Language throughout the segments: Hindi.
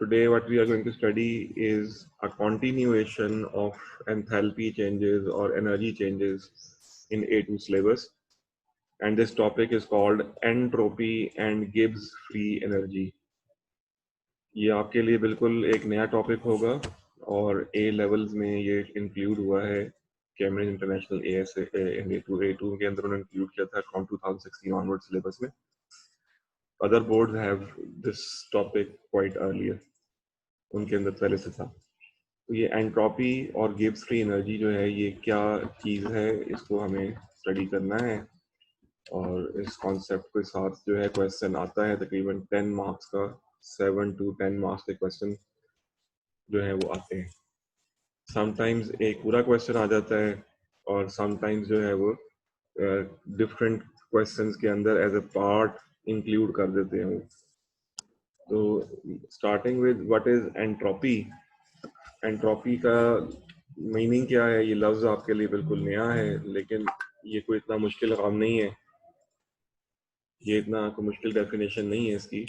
Today what we are going to study is a continuation of enthalpy changes or energy changes in A2 syllabus, and this topic is called entropy and Gibbs free energy. ये आपके लिए बिल्कुल एक नया टॉपिक होगा और ए लेवल्स में ये इंक्लूड हुआ है। कैम्ब्रिज इंटरनेशनल A2 के अंदर उन्होंने इंक्लूड किया था फ्रॉम 2016 ऑनवर्ड सिलेबस में। Other boards have this topic quite earlier, उनके अंदर पहले से था। तो ये एंट्रोपी और गिब्स फ्री एनर्जी जो है ये क्या चीज़ है, इसको हमें स्टडी करना है। और इस कॉन्सेप्ट के साथ जो है क्वेश्चन आता है तकरीबन 10 मार्क्स का, 7 to 10 मार्क्स के क्वेश्चन जो है वो आते हैं। समटाइम्स एक पूरा क्वेश्चन आ जाता है और समटाइम्स जो है वो डिफरेंट क्वेश्चंस के अंदर एज अ पार्ट इंक्लूड कर देते हैं वो। तो starting with what is entropy. Entropy का मीनिंग क्या है, ये लफ्ज आपके लिए बिल्कुल नया है, लेकिन ये कोई इतना मुश्किल काम नहीं है, ये इतना कोई मुश्किल डेफिनेशन नहीं है इसकी।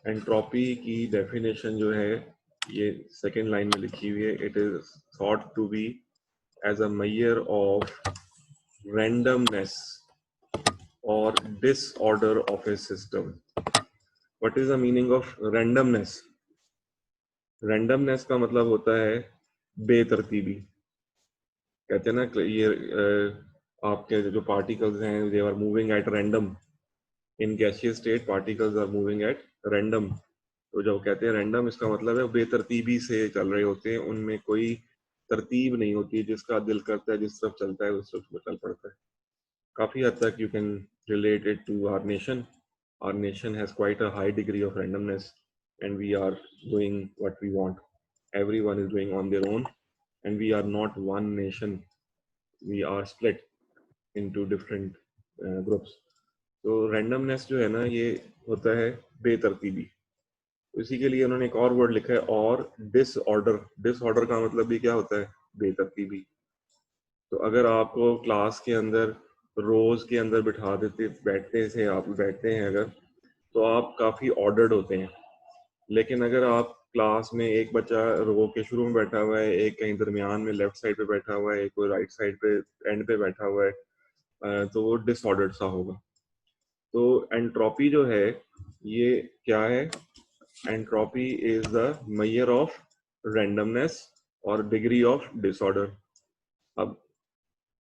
एंट्रोपी की डेफिनेशन जो है ये सेकेंड लाइन में लिखी हुई है। It is thought to be as a measure of randomness or disorder of a system. What is the meaning of randomness? Randomness का मतलब होता है बेतरतीबी। कहते हैं ना ये आपके जो पार्टिकल्स हैं they are moving at random in gaseous state, particles are moving at random। तो जब कहते हैं रैंडम, इसका मतलब है बेतरतीबी से चल रहे होते हैं, उनमें कोई तरतीब नहीं होती, जिसका दिल करता है जिस तरफ चलता है उस तरफ चल पड़ता है। काफ़ी हद तक you can relate it to our nation. Our nation has quite a high degree of randomness and we are doing what we want. Everyone is doing on their own and we are not one nation. We are split into different groups. तो randomness जो है ना ये होता है बेतरतीबी। इसी के लिए उन्होंने एक और वर्ड लिखा है और डिसऑर्डर। डिसऑर्डर का मतलब भी क्या होता है, बेतरतीबी। तो अगर आपको क्लास के अंदर रोज के अंदर बिठा देते बैठते से आप बैठते हैं अगर, तो आप काफ़ी ऑर्डर्ड होते हैं। लेकिन अगर आप क्लास में एक बच्चा रो के शुरू में बैठा हुआ है, एक कहीं दरमियान में लेफ्ट साइड पे बैठा हुआ है, एक कोई राइट साइड पे एंड पे बैठा हुआ है, तो वो डिसऑर्डर्ड सा होगा। तो एंट्रोपी जो है ये क्या है? Entropy is the measure of randomness और डिग्री ऑफ डिसऑर्डर। अब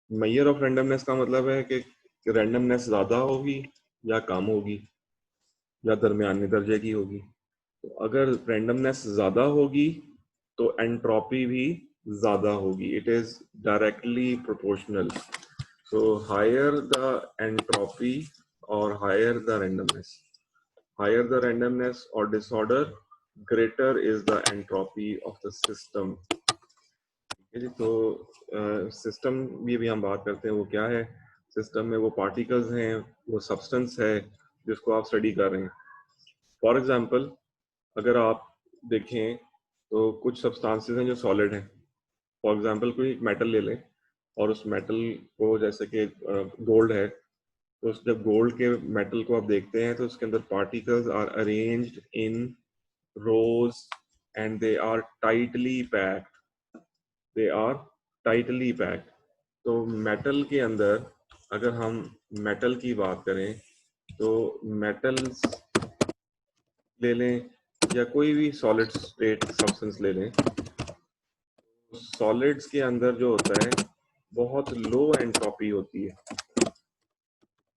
मेजर ऑफ रैंडमनेस का मतलब है कि रैंडमनेस ज़्यादा होगी या कम होगी या दरमियाने दर्जे की होगी। तो अगर रैंडमनेस ज़्यादा होगी तो एंट्रोपी भी ज़्यादा होगी। It is directly proportional. So higher the entropy और हायर द रैंडमनेस और disorder, greater is the entropy of the system. तो सिस्टम भी हम बात करते हैं, वो क्या है? सिस्टम में वो पार्टिकल्स हैं, वो सब्सटेंस है जिसको आप स्टडी कर रहे हैं। फॉर एग्जांपल अगर आप देखें तो कुछ सब्सटेंसेस हैं जो सॉलिड हैं। फॉर एग्जांपल कोई एक मेटल ले लें और उस मेटल को, जैसे कि गोल्ड है, तो जब गोल्ड के मेटल को आप देखते हैं तो उसके अंदर particles are arranged in rows and they are tightly packed. तो मेटल के अंदर अगर हम मेटल की बात करें तो मेटल्स ले लें या कोई भी सॉलिड स्टेट सब्सटेंस ले लें, सॉलिड्स के अंदर जो होता है बहुत लो एंट्रोपी होती है।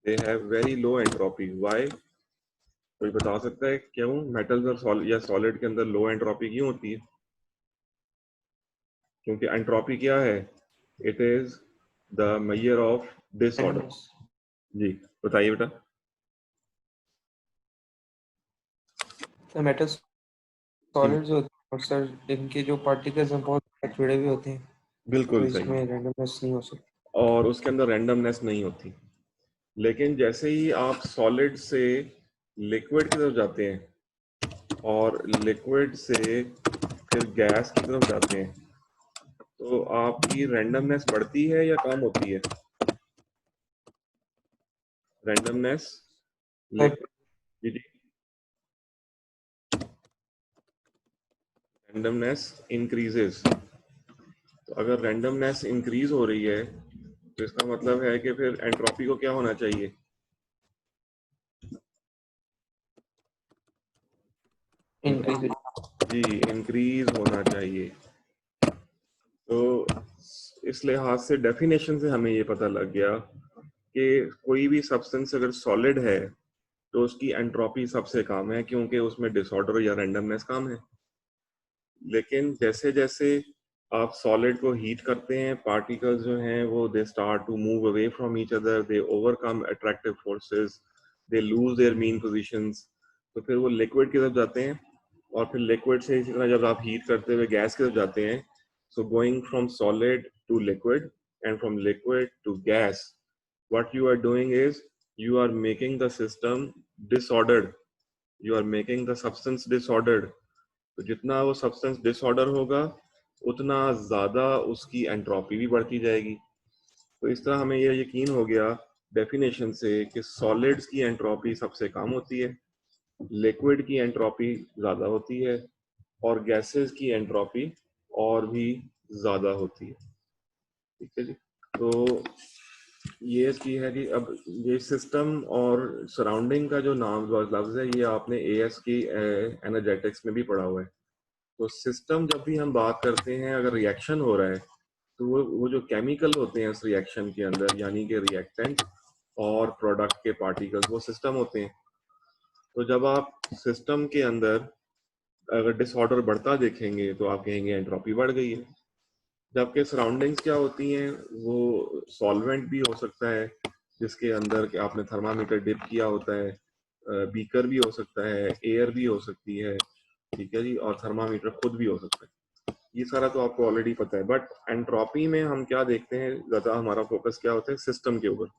They have very low entropy. Why? कोई बता सकता है क्यों मेटल्स और या सॉलिड के अंदर लो एंट्रोपी क्यों होती है? क्योंकि एंट्रोपी क्या है? It is the measure of disorder. जी बताइए बेटा। तो मेटल्स सॉलिड्स होते हैं और सर इनके जो पार्टिकल्स हैं बहुत जुड़े हुए होते हैं, बिल्कुल तो सही। इसमें रैंडमनेस नहीं हो सकती और उसके अंदर रैंडमनेस नहीं होती। लेकिन जैसे ही आप सॉलिड से लिक्विड की तरफ जाते हैं और लिक्विड से फिर गैस की तरफ जाते हैं तो आपकी रैंडमनेस बढ़ती है या कम होती है? Randomness sir. Liquid. Randomness increases. तो अगर रैंडमनेस इंक्रीज हो रही है तो इसका मतलब है कि फिर एंट्रोपी को क्या होना चाहिए? इंक्रीज। जी, इंक्रीज होना चाहिए। तो इस लिहाज से डेफिनेशन से हमें ये पता लग गया कि कोई भी सब्सटेंस अगर सॉलिड है तो उसकी एंट्रोपी सबसे कम है, क्योंकि उसमें डिसऑर्डर या रैंडमनेस कम है। लेकिन जैसे जैसे आप सॉलिड को हीट करते हैं, पार्टिकल्स जो हैं वो they start to move away from each other, they overcome attractive forces, they lose their mean positions. तो फिर वो लिक्विड की तरफ जाते हैं, और फिर लिक्विड से इसी तरह जब आप हीट करते हुए गैस की तरफ जाते हैं, so going from solid to liquid and from liquid to gas, what you are doing is you are making the system disordered, you are making the substance disordered। तो जितना वो सब्सटेंस डिसऑर्डर होगा उतना ज्यादा उसकी एंट्रोपी भी बढ़ती जाएगी। तो इस तरह हमें ये यकीन हो गया डेफिनेशन से कि सॉलिड्स की एंट्रोपी सबसे कम होती है, लिक्विड की एंट्रोपी ज्यादा होती है, और गैसेस की एंट्रोपी और भी ज्यादा होती है। ठीक है जी। तो ये इसकी है कि अब ये सिस्टम और सराउंडिंग का जो नाम लफ्ज है ये आपने एएस की एनर्जेटिक्स में भी पढ़ा हुआ है। तो सिस्टम जब भी हम बात करते हैं, अगर रिएक्शन हो रहा है तो वो जो केमिकल होते हैं उस रिएक्शन के अंदर, यानी कि रिएक्टेंट और प्रोडक्ट के पार्टिकल्स, वो सिस्टम होते हैं। तो जब आप सिस्टम के अंदर अगर डिसऑर्डर बढ़ता देखेंगे तो आप कहेंगे एंट्रोपी बढ़ गई है। जबकि सराउंडिंग्स क्या होती हैं, वो सॉल्वेंट भी हो सकता है जिसके अंदर कि आपने थर्मामीटर डिप किया होता है, बीकर भी हो सकता है, एयर भी हो सकती है, ठीक है जी, और थर्मामीटर खुद भी हो सकता है। ये सारा तो आपको ऑलरेडी पता है। बट एंट्रोपी में हम क्या देखते हैं, ज्यादा हमारा फोकस क्या होता है, सिस्टम के ऊपर।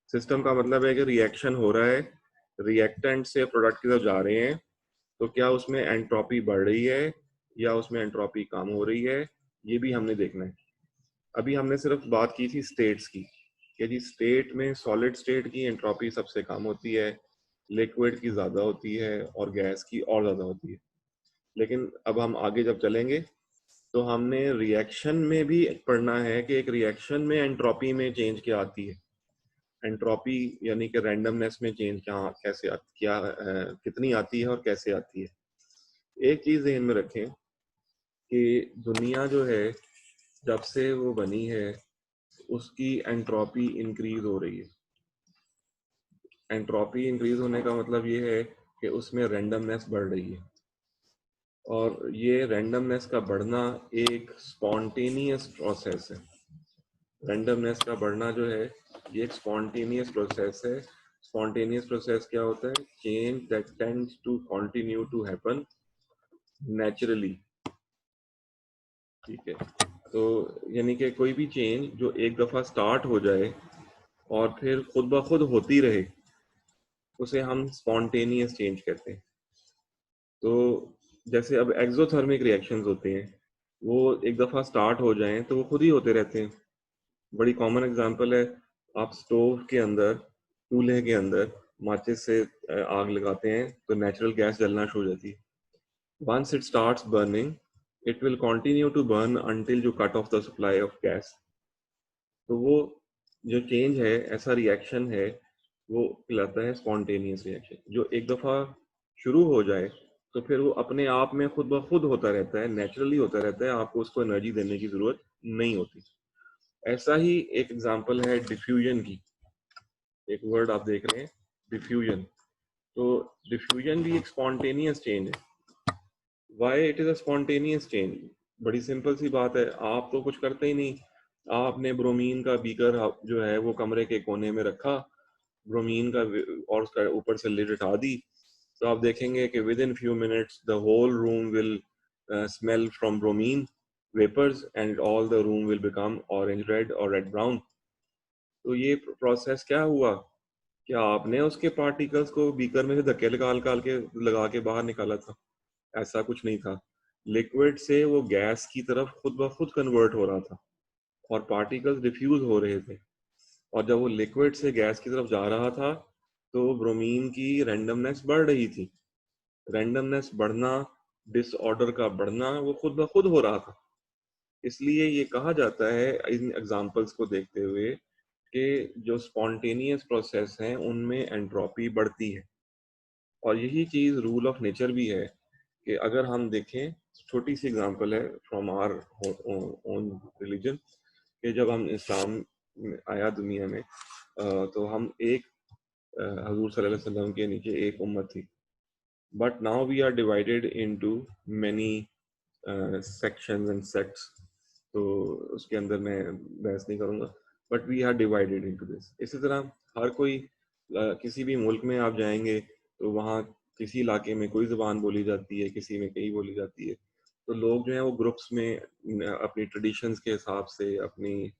सिस्टम का मतलब है कि रिएक्शन हो रहा है, रिएक्टेंट से प्रोडक्ट की तरफ जा रहे हैं, तो क्या उसमें एंट्रोपी बढ़ रही है या उसमें एंट्रोपी कम हो रही है, ये भी हमने देखना है। अभी हमने सिर्फ बात की थी स्टेट्स की, कि जी स्टेट में सॉलिड स्टेट की एंट्रोपी सबसे कम होती है, लिक्विड की ज़्यादा होती है, और गैस की और ज़्यादा होती है। लेकिन अब हम आगे जब चलेंगे तो हमने रिएक्शन में भी पढ़ना है कि एक रिएक्शन में एंट्रोपी में चेंज क्या आती है। एंट्रोपी यानी कि रैंडमनेस में चेंज क्या कैसे क्या कितनी आती है और कैसे आती है। एक चीज़ ध्यान में रखें कि दुनिया जो है जब से वो बनी है उसकी एंट्रोपी इंक्रीज हो रही है। एंट्रोपी इंक्रीज होने का मतलब ये है कि उसमें रैंडमनेस बढ़ रही है, और ये रैंडमनेस का बढ़ना एक स्पॉन्टेनियस प्रोसेस है। रैंडमनेस का बढ़ना जो है ये एक स्पॉन्टेनियस प्रोसेस है। स्पॉन्टेनियस प्रोसेस क्या होता है? Change that tends to continue to happen naturally. ठीक है, तो यानी कि कोई भी चेंज जो एक दफा स्टार्ट हो जाए और फिर खुद ब खुद होती रहे, उसे हम स्पॉन्टेनियस चेंज कहते हैं। तो जैसे अब एक्सोथर्मिक रिएक्शंस होते हैं, वो एक दफ़ा स्टार्ट हो जाएं तो वो खुद ही होते रहते हैं। बड़ी कॉमन एग्जांपल है, आप स्टोव के अंदर, चूल्हे के अंदर माचिस से आग लगाते हैं तो नेचुरल गैस जलना शुरू हो जाती है। Once it starts burning, it will continue to burn until you cut off the supply of gas. तो वो जो चेंज है, ऐसा रिएक्शन है, वो कहलाता है स्पॉन्टेनियस रिएक्शन। जो एक दफ़ा शुरू हो जाए तो फिर वो अपने आप में खुद ब खुद होता रहता है, नेचुरली होता रहता है, आपको उसको एनर्जी देने की जरूरत नहीं होती। ऐसा ही एक एग्जांपल है डिफ्यूजन की। एक वर्ड आप देख रहे हैं, डिफ्यूजन। तो डिफ्यूजन भी एक स्पॉन्टेनियस चेंज है। Why it is a spontaneous change? बड़ी सिंपल सी बात है, आप तो कुछ करते ही नहीं, आपने ब्रोमीन का बीकर जो है वो कमरे के कोने में रखा, ब्रोमीन का, और उसका ऊपर से लिड हटा दी, तो आप देखेंगे कि within few minutes the whole room will smell from bromine vapours and all the room will become orange red और रेड ब्राउन। तो ये प्रोसेस क्या हुआ? क्या आपने उसके पार्टिकल्स को बीकर में से धक्के लगा के बाहर निकाला था? ऐसा कुछ नहीं था। लिक्विड से वो गैस की तरफ खुद ब खुद कन्वर्ट हो रहा था और पार्टिकल्स डिफ्यूज हो रहे थे। और जब वो लिक्विड से गैस की तरफ जा रहा था तो ब्रोमीन की रैंडमनेस बढ़ रही थी। रैंडमनेस बढ़ना डिसऑर्डर का बढ़ना वो खुद ब खुद हो रहा था। इसलिए ये कहा जाता है इन एग्जांपल्स को देखते हुए कि जो स्पॉन्टेनियस प्रोसेस हैं उनमें एंट्रोपी बढ़ती है। और यही चीज रूल ऑफ नेचर भी है कि अगर हम देखें, छोटी सी एग्जांपल है फ्रॉम आवर ओन रिलीजन, कि जब हम इस्लाम में आया दुनिया में, तो हम एक हजूर सल्लल्लाहु अलैहि वसल्लम के नीचे एक उम्मत थी। But now we are divided into many sections and sects. तो उसके अंदर मैं बहस नहीं करूंगा, but we are divided into this. इसी तरह हर कोई किसी भी मुल्क में आप जाएंगे तो वहाँ किसी इलाके में कोई ज़बान बोली जाती है, किसी में कहीं बोली जाती है। तो लोग जो हैं वो ग्रुप्स में अपनी ट्रेडिशंस के हिसाब से, अपनी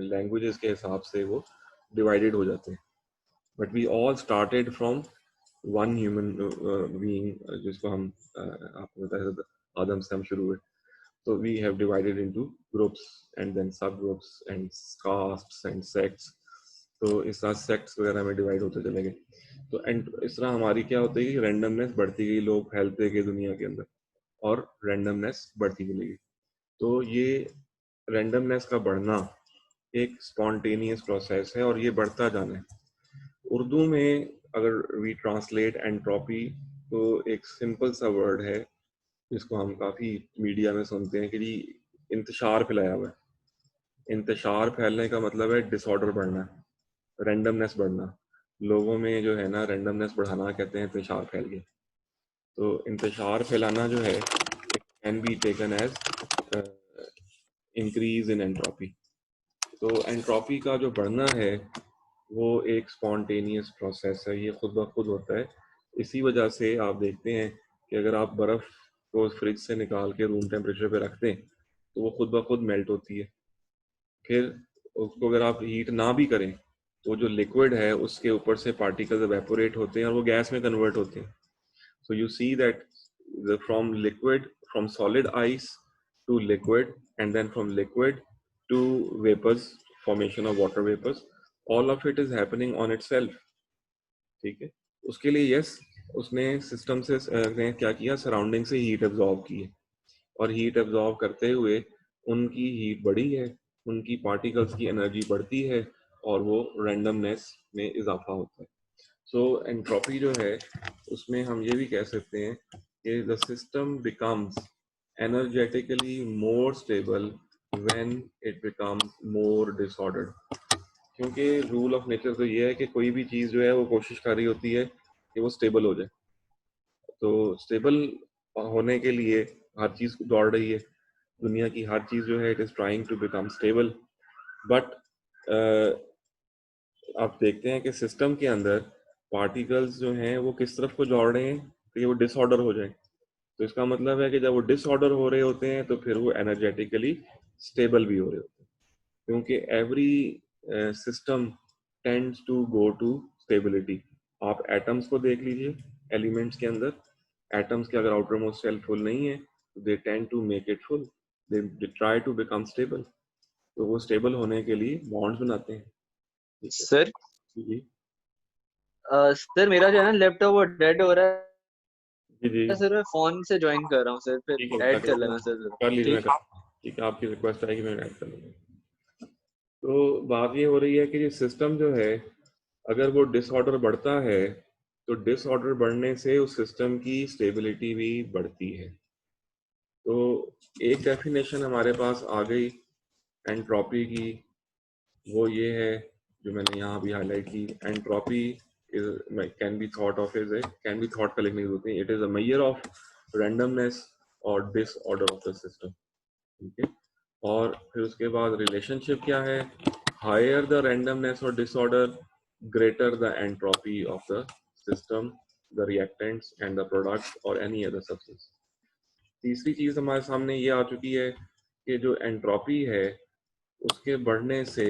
लैंग्वेजेस के हिसाब से वो डिवाइडेड हो जाते हैं। But we all started from one human being, जिसको हम आपको बताया आदम से हम शुरू हुए। So we have divided into groups and then subgroups and castes and sects. तो इस तरह सेक्ट्स वगैरह में डिवाइड होते चले गए। तो एंड इस तरह हमारी क्या होती है कि रैंडमनेस बढ़ती गई, लोग फैलते गए दुनिया के अंदर और रैंडमनेस बढ़ती गई। तो ये रैंडमनेस का बढ़ना एक स्पॉन्टेनियस प्रोसेस है और ये बढ़ता जाना है। उर्दू में अगर वी ट्रांसलेट एंट्रोपी, तो एक सिंपल सा वर्ड है जिसको हम काफ़ी मीडिया में सुनते हैं कि जी इंतशार फैलाया हुआ है। इंतशार फैलने का मतलब है डिसऑर्डर बढ़ना, रैंडमनेस बढ़ना। लोगों में जो है ना रैंडमनेस बढ़ाना कहते हैं इंतशार फैल गया। तो इंतशार फैलाना जो है can be taken as increase in entropy. तो एंट्रोपी का जो बढ़ना है वो एक स्पॉन्टेनियस प्रोसेस है, ये खुद ब खुद होता है। इसी वजह से आप देखते हैं कि अगर आप बर्फ़ को फ्रिज से निकाल के रूम टेम्परेचर पे रखते हैं तो वो खुद ब खुद मेल्ट होती है। फिर उसको अगर आप हीट ना भी करें तो जो लिक्विड है उसके ऊपर से पार्टिकल्स एवेपोरेट होते हैं और वो गैस में कन्वर्ट होते हैं। So you see that from solid ice to liquid, and then from liquid to vapors, formation of water vapors, all of it is happening on itself. ठीक है। उसके लिए यस, उसने सिस्टम से ने क्या किया, सराउंडिंग से हीट एब्जॉर्ब की है और हीट एब्जॉर्ब करते हुए उनकी हीट बढ़ी है, उनकी पार्टिकल्स की एनर्जी बढ़ती है और वो रैंडमनेस में इजाफा होता है। सो एंट्रोपी जो है उसमें हम ये भी कह सकते हैं कि the system becomes energetically more stable when it becomes more disordered. क्योंकि रूल ऑफ नेचर तो ये है कि कोई भी चीज़ जो है वो कोशिश कर रही होती है कि वो स्टेबल हो जाए। तो स्टेबल होने के लिए हर चीज़ दौड़ रही है, दुनिया की हर चीज़ जो है it is trying to become stable. But आप देखते हैं कि सिस्टम के अंदर पार्टिकल्स जो हैं वो किस तरफ को दौड़ रहे हैं कि वो डिसऑर्डर हो जाए। तो इसका मतलब है कि जब वो डिसऑर्डर हो रहे होते हैं तो फिर वो एनर्जेटिकली स्टेबल भी हो रहे होते हैं, क्योंकि every system tends to go to stability. आप एटम्स को देख लीजिए, एलिमेंट्स के अंदर एटम्स के अगर आउटर मोस्ट शेल फुल नहीं है तो they tend to make it full, they try to become stable. तो वो स्टेबल होने के लिए बॉन्ड्स बनाते हैं। ठीक है सर जी। सर मेरा जो है ना लैपटॉप वो डेड हो रहा जी जी है सर, मैं फोन से ज्वाइन कर रहा हूँ सर, ठीक फिर है, ऐड कर लेना सर कर लीजिए, मैं ठीक। ठीक है, आपकी रिक्वेस्ट आएगी, मैं ऐड कर लूँगा। तो बात ये हो रही है कि ये सिस्टम जो है अगर वो डिसऑर्डर बढ़ता है तो डिसऑर्डर बढ़ने से उस सिस्टम की स्टेबिलिटी भी बढ़ती है। तो एक डेफिनेशन हमारे पास आ गई एंट्रोपी की, वो ये है जो मैंने यहाँ भी हाईलाइट की। Entropy can be thought of as a can be thought का लिखने की जरूरत नहीं, it is a measure of randomness और डिसऑर्डर ऑफ द सिस्टम। ठीक है। और फिर उसके बाद रिलेशनशिप क्या है, हायर द रैंडमनेस और disorder greater the entropy of the system, the reactants and the products और एनी अदर सब्सटेंस। तीसरी चीज हमारे सामने ये आ चुकी है कि जो एंट्रोपी है उसके बढ़ने से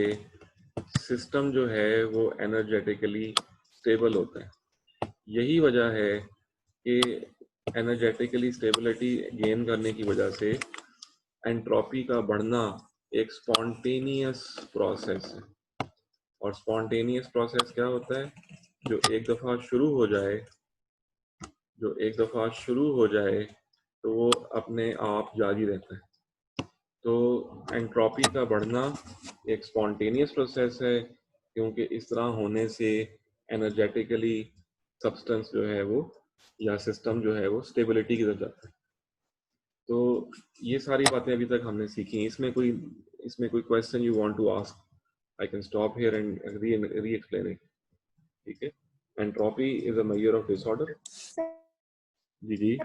सिस्टम जो है वो एनर्जेटिकली स्टेबल होता है। यही वजह है कि एनर्जेटिकली स्टेबिलिटी गेन करने की वजह से एंट्रोपी का बढ़ना एक स्पॉन्टेनियस प्रोसेस है। और स्पॉन्टेनियस प्रोसेस क्या होता है, जो एक दफ़ा शुरू हो जाए तो वो अपने आप जारी रहता है। तो एंट्रोपी का बढ़ना एक स्पॉन्टेनियस प्रोसेस है, क्योंकि इस तरह होने से एनर्जेटिकली सब्सटेंस जो है वो या सिस्टम जो है वो स्टेबिलिटी की तरफ जाता है। तो ये सारी बातें अभी तक हमने सीखी। इसमें कोई question you want to ask, I can stop here and re explain it. ठीक है, entropy is a measure of disorder. जी जी,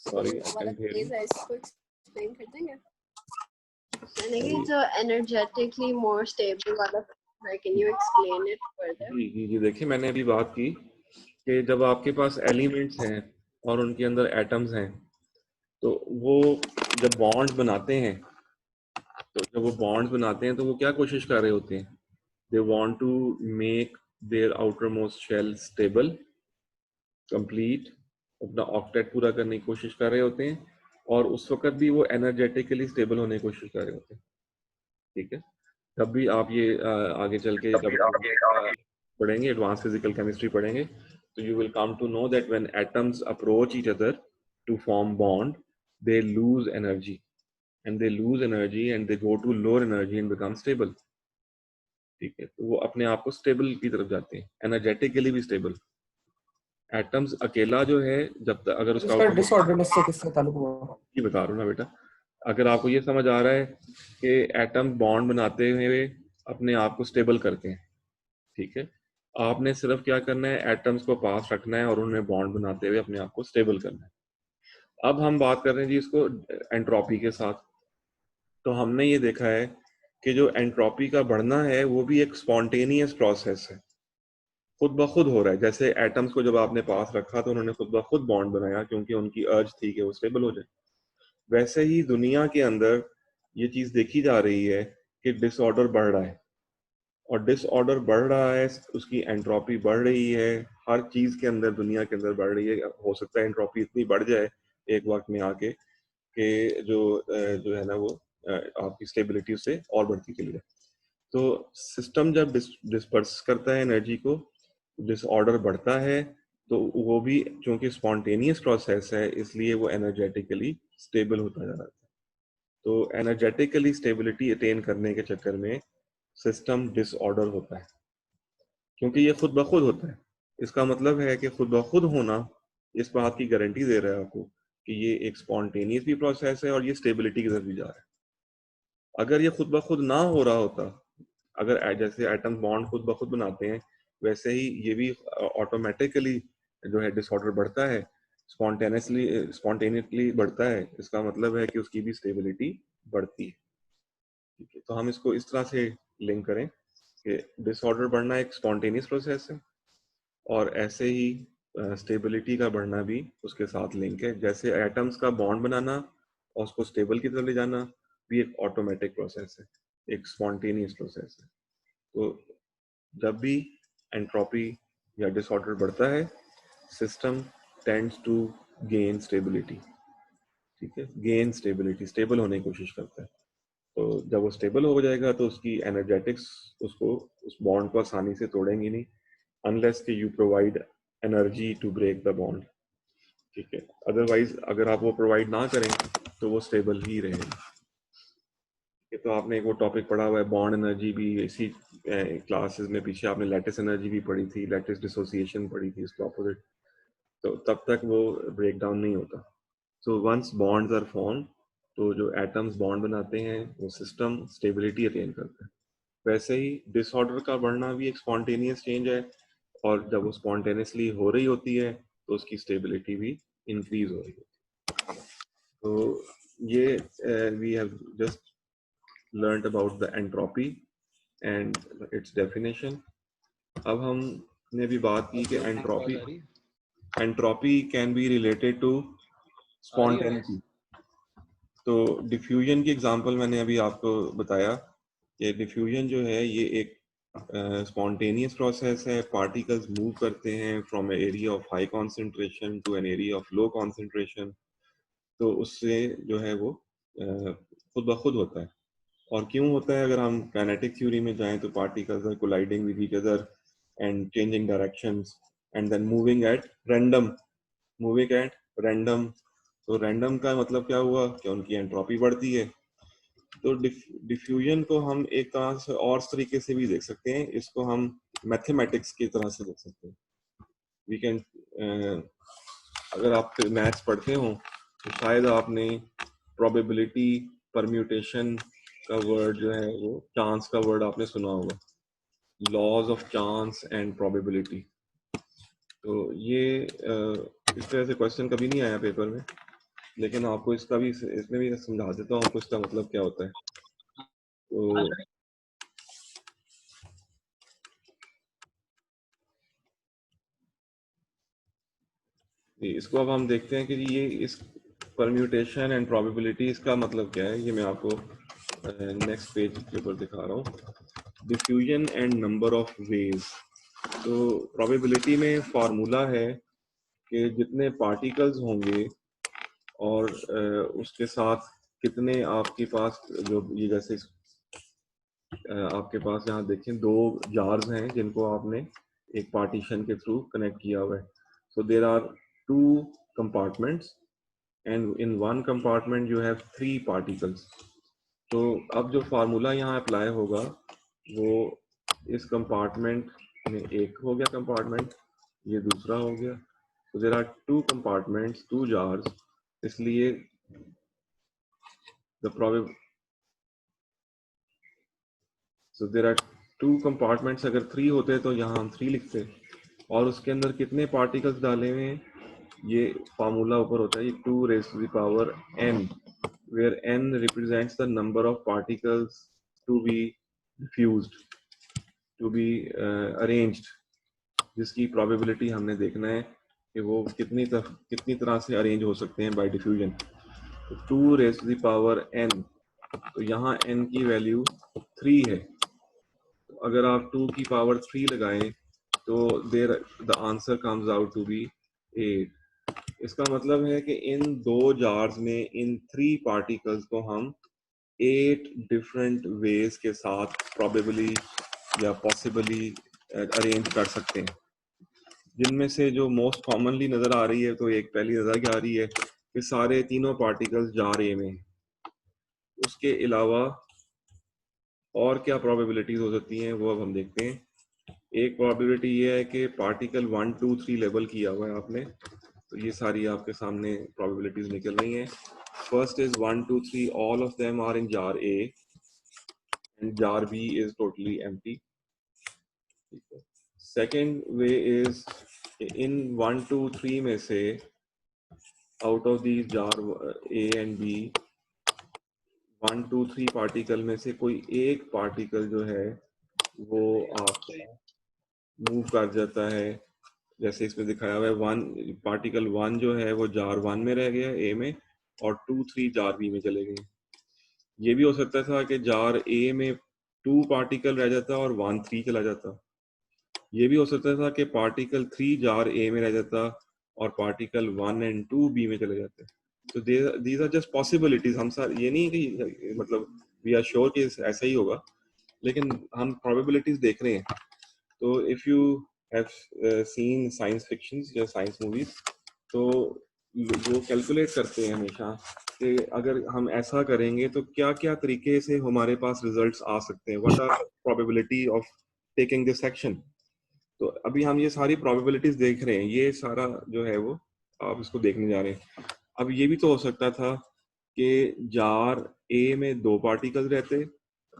sorry I can hear you. इसको एक्सप्लेन कर देंगे? यानी कि जो एनर्जेटिकली मोर स्टेबल वाला है, can you explain it further? जी जी जी, देखिए मैंने अभी बात की कि जब आपके पास एलिमेंट्स हैं और उनके अंदर एटम्स हैं, तो वो जब बॉन्ड्स बनाते हैं, तो वो क्या कोशिश कर रहे होते हैं? They want to make their outermost shell stable, complete, अपना ऑक्टेट पूरा करने की कोशिश कर रहे होते हैं, और उस वक्त भी वो एनर्जेटिकली स्टेबल होने की कोशिश कर रहे होते हैं। ठीक है, तब भी आप ये आगे चल के जब पढ़ेंगे, एडवांस फिजिकल केमिस्ट्री पढ़ेंगे, तो you will come to know that when atoms approach each other to form bond, they lose energy and they go to lower energy and become stable. ठीक है, तो वो अपने आप को स्टेबल की तरफ जाते हैं, एनर्जेटिकली भी स्टेबल। एटम्स अकेला जो है, जब तक अगर उसका इसका डिसऑर्डरनेस से किससे ताल्लुक हुआ? ये बता रहा हूँ ना बेटा, अगर आपको ये समझ आ रहा है कि एटम बॉन्ड बनाते हुए अपने आप को स्टेबल करते हैं, ठीक है, आपने सिर्फ क्या करना है, एटम्स को पास रखना है और उन्हें बॉन्ड बनाते हुए अपने आप को स्टेबल करना है। अब हम बात कर रहे हैं जी इसको एंट्रोपी के साथ। तो हमने ये देखा है कि जो एंट्रोपी का बढ़ना है वो भी एक स्पॉन्टेनियस प्रोसेस है, खुद ब खुद हो रहा है। जैसे एटम्स को जब आपने पास रखा तो उन्होंने खुद ब खुद बॉन्ड बनाया, क्योंकि उनकी अर्ज थी कि वो स्टेबल हो जाए। वैसे ही दुनिया के अंदर ये चीज देखी जा रही है कि डिसऑर्डर बढ़ रहा है, और डिसऑर्डर बढ़ रहा है, उसकी एंट्रोपी बढ़ रही है, हर चीज के अंदर, दुनिया के अंदर बढ़ रही है। हो सकता है एंट्रोपी इतनी बढ़ जाए एक वक्त में आके कि जो है ना वो आपकी स्टेबिलिटी उससे और बढ़ती चली जाए। तो सिस्टम जब डिस्पर्स करता है एनर्जी को, डिसऑर्डर बढ़ता है, तो वो भी चूंकि स्पॉन्टेनियस प्रोसेस है, इसलिए वो एनर्जेटिकली स्टेबल होता जा रहा है। तो एनर्जेटिकली स्टेबिलिटी अटेन करने के चक्कर में सिस्टम डिसऑर्डर होता है, क्योंकि ये खुद ब खुद होता है। इसका मतलब है कि खुद ब खुद होना इस बात की गारंटी दे रहा है आपको कि ये एक स्पॉन्टेनियस भी प्रोसेस है और ये स्टेबिलिटी की तरफ भी जा रहा है। अगर ये खुद ब खुद ना हो रहा होता, अगर जैसे एटम बॉन्ड खुद ब खुद बनाते हैं, वैसे ही ये भी ऑटोमेटिकली जो है डिसऑर्डर बढ़ता है, स्पॉन्टेनियसली बढ़ता है। इसका मतलब है कि उसकी भी स्टेबिलिटी बढ़ती है। ठीक है, तो हम इसको इस तरह से लिंक करें कि डिसऑर्डर बढ़ना एक स्पॉन्टेनियस प्रोसेस है, और ऐसे ही स्टेबिलिटी का बढ़ना भी उसके साथ लिंक है। जैसे एटम्स का बॉन्ड बनाना और उसको स्टेबल की तरफ ले जाना भी एक ऑटोमेटिक प्रोसेस है, एक स्पॉन्टेनियस प्रोसेस है। तो जब भी एंट्रोपी या डिसऑर्डर बढ़ता है, system tends to gain stability. ठीक है, गेन स्टेबिलिटी, स्टेबल होने की कोशिश करता है। तो जब वो स्टेबल हो जाएगा तो उसकी एनर्जेटिक्स उसको, उस बॉन्ड को आसानी से तोड़ेंगी नहीं, अनलेस कि you provide energy to break the bond. ठीक है, अदरवाइज अगर आप वो प्रोवाइड ना करें तो वो स्टेबल ही रहेगी। तो आपने एक वो टॉपिक पढ़ा हुआ है बॉन्ड एनर्जी भी, इसी क्लासेस में पीछे आपने लैटिस एनर्जी भी पढ़ी थी, लैटिस डिसोसिएशन पढ़ी थी, इसके ऑपोजिट। तो तब तक वो ब्रेक डाउन नहीं होता। So once bonds are form, तो जो एटम्स बॉन्ड बनाते हैं वो सिस्टम स्टेबिलिटी अटेन करता है। वैसे ही डिसऑर्डर का बढ़ना भी एक स्पॉन्टेनियस चेंज है, और जब वो स्पॉन्टेनियसली हो रही होती है तो उसकी स्टेबिलिटी भी इंक्रीज हो रही होती है। तो ये we have just learned about the entropy and its definition. अब हमने भी बात की कि entropy can be related to spontaneity. तो डिफ्यूजन की एग्जांपल मैंने अभी आपको बताया कि डिफ्यूजन जो है ये एक स्पॉन्टेनियस प्रोसेस है। पार्टिकल्स मूव करते हैं from area of high concentration to an area of low concentration. तो उससे जो है वो खुद ब खुद होता है। और क्यों होता है? अगर हम काइनेटिक थ्योरी में जाएं तो particles are colliding with each other and changing directions and then moving at random, तो रैंडम का मतलब क्या हुआ कि उनकी एंट्रोपी बढ़ती है। तो डिफ्यूजन को हम एक तरह से और तरीके से भी देख सकते हैं, इसको हम मैथमेटिक्स की तरह से देख सकते हैं। वी कैन, अगर आप मैथ्स पढ़ते हो तो शायद आपने प्रोबेबिलिटी, परम्यूटेशन का वर्ड जो है वो चांस का वर्ड आपने सुना होगा, laws of chance and probability. तो ये इस तरह से क्वेश्चन कभी नहीं आया पेपर में, लेकिन आपको इसका भी, इसमें भी समझा देता हूँ आपको इसका मतलब क्या होता है। तो इसको अब हम देखते हैं कि ये इस परम्यूटेशन एंड प्रोबेबिलिटी इसका मतलब क्या है। ये मैं आपको नेक्स्ट पेज के ऊपर दिखा रहा हूँ। Diffusion and number of veg. तो प्रोबेबिलिटी में फार्मूला है कि जितने पार्टिकल्स होंगे और उसके साथ कितने आपके पास, जो ये जैसे आपके पास यहाँ देखें 2 जार्स हैं जिनको आपने एक पार्टीशन के थ्रू कनेक्ट किया हुआ है। So there are 2 compartments and in 1 compartment you have 3 particles. तो अब जो फार्मूला यहाँ अप्लाई होगा वो इस कंपार्टमेंट में एक हो गया कंपार्टमेंट, ये दूसरा हो गया। तो देर आर 2 कंपार्टमेंट्स, 2 जार्स, इसलिए the probable so there are 2 compartments. अगर 3 होते तो यहाँ हम 3 लिखते, और उसके अंदर कितने पार्टिकल्स डाले हुए हैं, ये फार्मूला ऊपर होता है, ये 2 raised to the power n, where n represents the number of particles to be diffused, to be arranged, जिसकी प्रोबेबिलिटी हमने देखना है कि वो कितनी तरह से अरेंज हो सकते हैं बाय डिफ्यूजन। तो 2 raised to the power n, तो यहाँ n की वैल्यू 3 है। तो अगर आप 2 की पावर 3 लगाएं तो there the answer comes out to be 8। इसका मतलब है कि इन 2 जार्स में इन 3 पार्टिकल्स को हम 8 डिफरेंट वेज के साथ प्रोबेबली या पॉसिबली अरेंज कर सकते हैं, जिनमें से जो मोस्ट कॉमनली नजर आ रही है, तो एक पहली नजर क्या आ रही है कि सारे तीनों पार्टिकल्स जार ए में। उसके अलावा और क्या प्रोबेबिलिटीज हो सकती हैं वो अब हम देखते हैं। एक प्रोबेबिलिटी ये है कि पार्टिकल 1 2 3 लेबल किया हुआ है आपने, तो ये सारी आपके सामने प्रोबेबिलिटीज निकल रही हैं। First is 1 2 3 all of them are in jar A and jar B is totally empty. Second way is in 1 2 3 में से out of these jar A and B 1 2 3 particle में से कोई एक पार्टिकल जो है वो आपका मूव कर जाता है, जैसे इसमें दिखाया हुआ है। पार्टिकल 1 जो है वो जार 1 में रह गया ए में, और 2 3 जार बी में चले गए। ये भी हो सकता था कि जार ए में 2 पार्टिकल रह जाता और 1 3 चला जाता। ये भी हो सकता था कि पार्टिकल 3 जार ए में रह जाता और पार्टिकल 1 एंड 2 बी में चले जाते। तो दीज आर जस्ट पॉसिबिलिटीज। हम सर ये नहीं कि मतलब वी आर श्योर कि ऐसा ही होगा, लेकिन हम प्रोबेबिलिटीज देख रहे हैं। तो if you have seen science fictions या साइंस मूवीज, तो वो कैलकुलेट करते हैं हमेशा कि अगर हम ऐसा करेंगे तो क्या क्या तरीके से हमारे पास रिजल्ट्स आ सकते हैं, what are probability of taking this action. तो अभी हम ये सारी प्रोबेबिलिटीज देख रहे हैं, ये सारा जो है वो आप इसको देखने जा रहे हैं। अब ये भी तो हो सकता था कि जार ए में 2 पार्टिकल रहते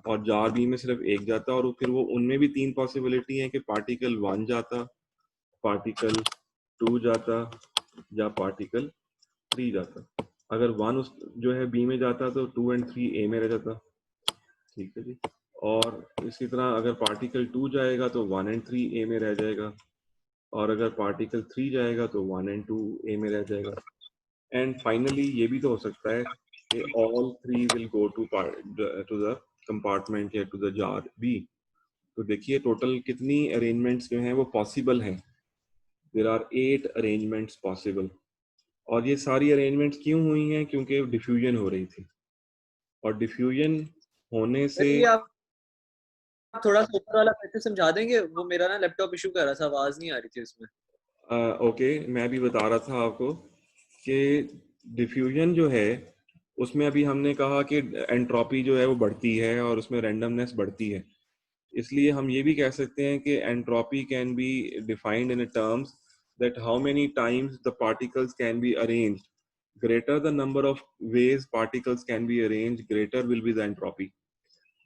और जार बी में सिर्फ एक जाता, और फिर वो उनमें भी 3 पॉसिबिलिटी है कि पार्टिकल 1 जाता, पार्टिकल 2 जाता या पार्टिकल 3 जाता। अगर 1 उस जो है बी में जाता तो 2 एंड 3 ए में रह जाता। ठीक है जी। और इसी तरह अगर पार्टिकल 2 जाएगा तो 1 एंड 3 ए में रह जाएगा, और अगर पार्टिकल 3 जाएगा तो 1 एंड 2 ए में रह जाएगा। एंड फाइनली ये भी तो हो सकता है कि all 3 will go to the compartment या टू द जार बी। तो देखिए टोटल कितनी अरेंजमेंट्स जो हैं वो पॉसिबल हैं। देयर आर 8 अरेंजमेंट्स पॉसिबल, और ये सारी अरेंजमेंट्स क्यों हुई हैं? क्योंकि डिफ्यूजन हो रही थी, और डिफ्यूजन होने से ये आप थोड़ा सा ऊपर वाला फिर से समझा देंगे? वो मेरा ना लैपटॉप इशू कर रहा था, आवाज नहीं आ रही थी उसमें। ओके, मैं भी बता रहा था आपको कि डिफ्यूजन जो है उसमें अभी हमने कहा कि एंट्रोपी जो है वो बढ़ती है और उसमें रैंडमनेस बढ़ती है, इसलिए हम ये भी कह सकते हैं कि entropy can be defined in terms that how many times the particles can be arranged, greater the number of ways particles can be arranged, greater will be the entropy.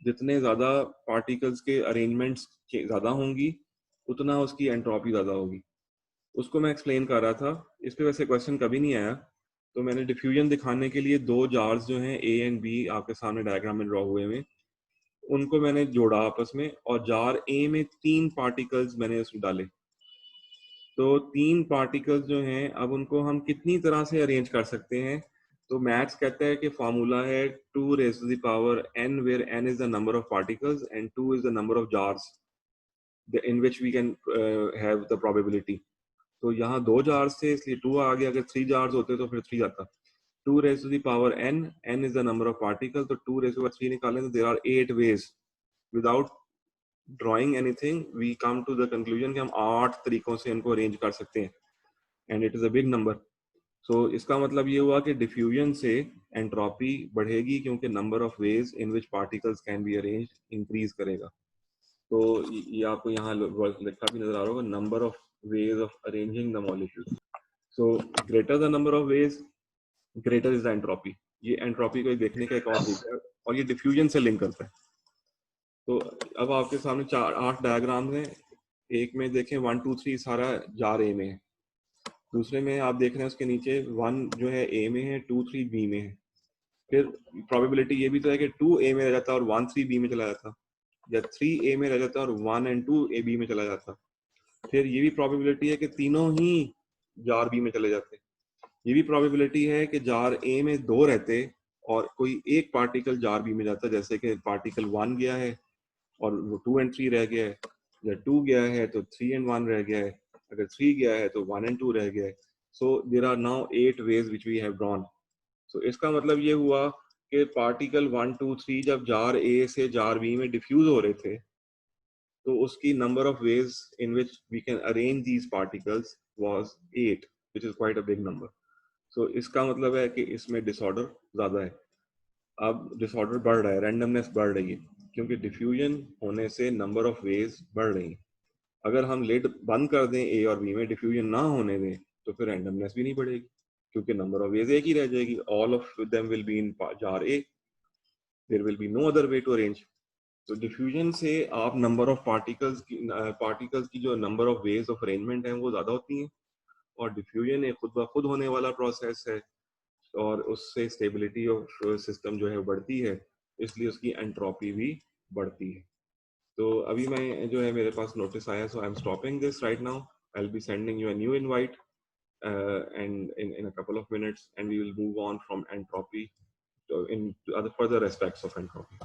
जितने ज़्यादा पार्टिकल्स के अरेंजमेंट्स ज़्यादा होंगी उतना उसकी एंट्रोपी ज़्यादा होगी। उसको मैं एक्सप्लेन कर रहा था, इस पे वैसे क्वेश्चन कभी नहीं आया, तो मैंने डिफ्यूजन दिखाने के लिए दो जार्स जो हैं ए एंड बी आपके सामने डायग्राम में ड्रॉ हुए में, उनको मैंने जोड़ा आपस में और जार ए में 3 पार्टिकल्स मैंने उसमें डाले। तो 3 पार्टिकल्स जो हैं अब उनको हम कितनी तरह से अरेंज कर सकते हैं, तो मैथ्स कहता है कि फार्मूला है 2 raised to the power n where n is the number of particles and 2 is the number of jars in which we can have the probability. तो यहाँ 2 जार्स थे इसलिए 2 आ गया, अगर 3 जार्स होते तो फिर 3 आता। 2 raised to the power n, n is the number of particles, तो 2 raised to the power 3 निकालें तो there are 8 ways without drawing anything we come to the conclusion कि हम 8 तरीकों से इनको अरेंज कर सकते हैं and it is a big number. So इसका मतलब ये हुआ कि डिफ्यूजन से एंट्रोपी बढ़ेगी क्योंकि number of ways in which particles can be arranged increase करेगा। तो ये आपको यहाँ लिखा भी नजर आ रहा होगा, number of ways of arranging the molecules. So greater the number of veg greater is the entropy. ये एंट्रोपी को देखने का एक और तरीका है और ये डिफ्यूजन से लिंक करता है। तो अब आपके सामने 8 डायग्राम्स हैं, एक में देखें 1 2 3 सारा जार ए में है, दूसरे में आप देख रहे हैं उसके नीचे 1 जो है ए में है, 2 3 बी में है। फिर प्रोबेबिलिटी ये भी तो है कि 2 ए में रह जाता और 1 3 बी में चला जाता, या 3 ए में रह जाता और 1 and 2 ए बी में चला जाता। फिर ये भी प्रोबेबिलिटी है कि तीनों ही जार बी में चले जाते। ये भी प्रोबेबिलिटी है कि जार ए में 2 रहते और कोई एक पार्टिकल जार बी में जाता, जैसे कि पार्टिकल 1 गया है और 2 and 3 रह गया है, या 2 गया है तो 3 and 1 रह गया है, अगर 3 गया है तो 1 and 2 रह गया है। So there are now 8 ways which we have drawn. So इसका मतलब ये हुआ कि पार्टिकल 1 2 3 जब जार ए से जार बी में डिफ्यूज हो रहे थे तो उसकी number of ways in which we can arrange these particles was 8, which is quite a big number. So इसका मतलब है कि इसमें डिसऑर्डर ज्यादा है। अब डिसऑर्डर बढ़ रहा है, रैंडमनेस बढ़ रही है क्योंकि डिफ्यूजन होने से नंबर ऑफ वेज बढ़ रही है। अगर हम लिड बंद कर दें ए और बी में, डिफ्यूजन ना होने दें, तो फिर रैंडमनेस भी नहीं बढ़ेगी क्योंकि नंबर ऑफ वेज एक ही रह जाएगी। All of them will be in jar A, there will be no other way to arrange. तो डिफ्यूजन से आप नंबर ऑफ पार्टिकल्स की जो number of ways of arrangement है वो ज्यादा होती हैं, और डिफ्यूजन एक खुद ब खुद होने वाला प्रोसेस है और उससे स्टेबिलिटी ऑफ सिस्टम जो है बढ़ती है, इसलिए उसकी एंट्रोपी भी बढ़ती है। तो अभी मैं जो है मेरे पास नोटिस आया, so I am stopping this right now. I will be sending you a new invite and in a couple of minutes, and we will move on from entropy to in other further aspects of entropy.